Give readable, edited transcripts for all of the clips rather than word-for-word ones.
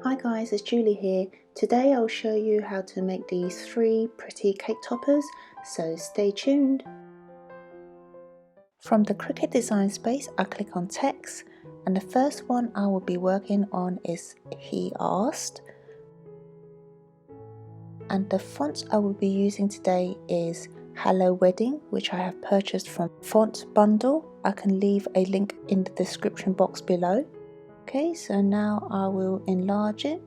Hi guys, it's Julie here. Today I'll show you how to make these 3 pretty cake toppers, so stay tuned. From the Cricut design space, I click on text, and the first one I will be working on is He Asked. And the font I will be using today is Hello Wedding, which I have purchased from Font Bundle. I can leave a link in the description box below. Okay, so now I will enlarge it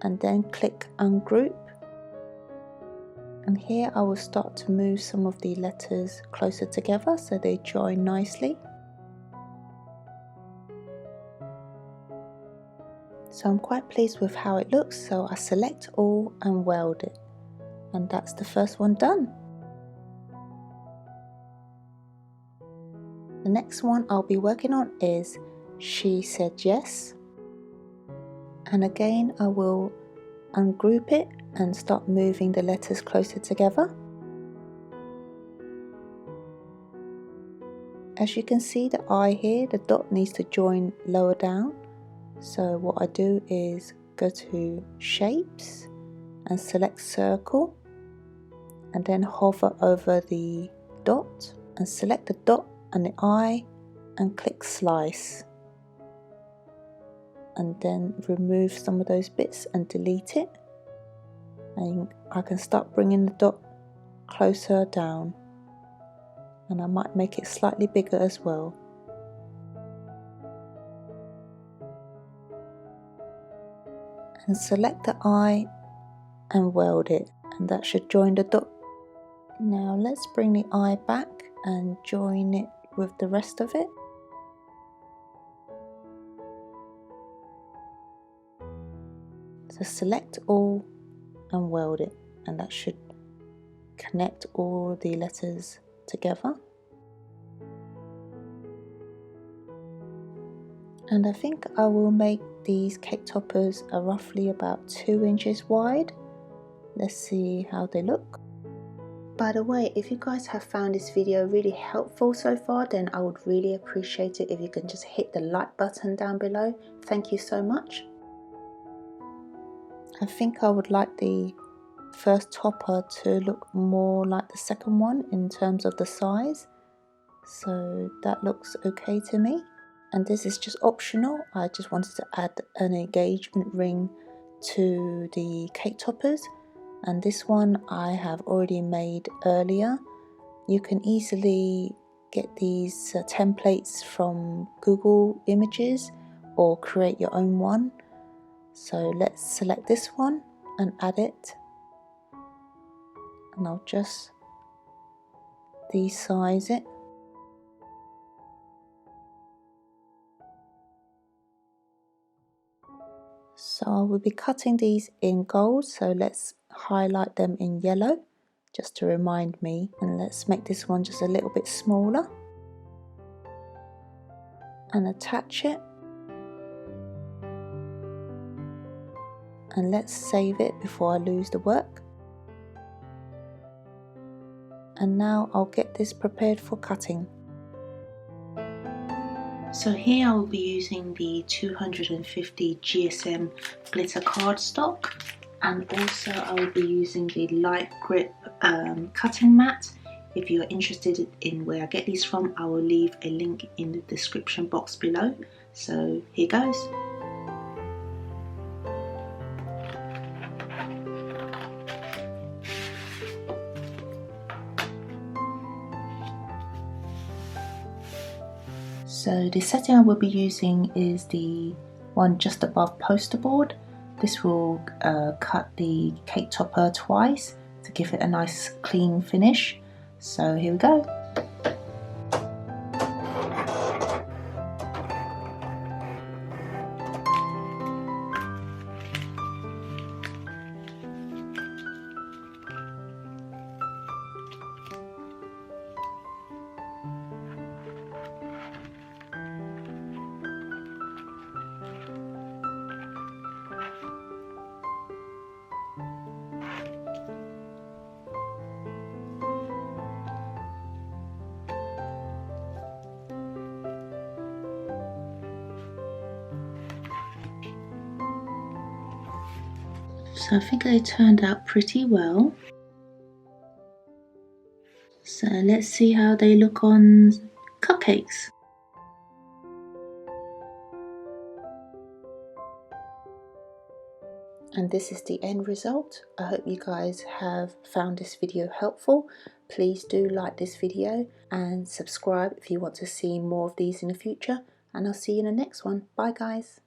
and then click Ungroup. And here I will start to move some of the letters closer together so they join nicely. So I'm quite pleased with how it looks, so I select all and weld it. And that's the first one done. The next one I'll be working on is She Said Yes. And again I will ungroup it and start moving the letters closer together. As you can see, the I here, the dot needs to join lower down. So what I do is go to Shapes and select Circle, and then hover over the dot and select the dot and the I and click Slice. And then remove some of those bits and delete it. And I can start bringing the dot closer down. And I might make it slightly bigger as well. And select the I and weld it, and that should join the dot. Now let's bring the I back and join it with the rest of it. So select all and weld it, and that should connect all the letters together. And I think I will make these cake toppers are roughly about 2 inches wide. Let's see how they look. By the way, if you guys have found this video really helpful so far, then I would really appreciate it if you can just hit the like button down below. Thank you so much. I think I would like the first topper to look more like the second one in terms of the size. So that looks okay to me. And this is just optional. I just wanted to add an engagement ring to the cake toppers, and this one I have already made earlier. You can easily get these templates from Google Images or create your own one. So let's select this one and add it, and I'll just de-size it. So I will be cutting these in gold, so let's highlight them in yellow just to remind me, and let's make this one just a little bit smaller and attach it, and let's save it before I lose the work. And now I'll get this prepared for cutting. So here I will be using the 250 GSM glitter cardstock, and also I will be using the light grip cutting mat. If you're interested in where I get these from, I will leave a link in the description box below. So here goes. So the setting I will be using is the one just above poster board. This will cut the cake topper twice to give it a nice clean finish. So here we go. So I think they turned out pretty well. So let's see how they look on cupcakes. And this is the end result. I hope you guys have found this video helpful. Please do like this video and subscribe if you want to see more of these in the future. And I'll see you in the next one. Bye guys.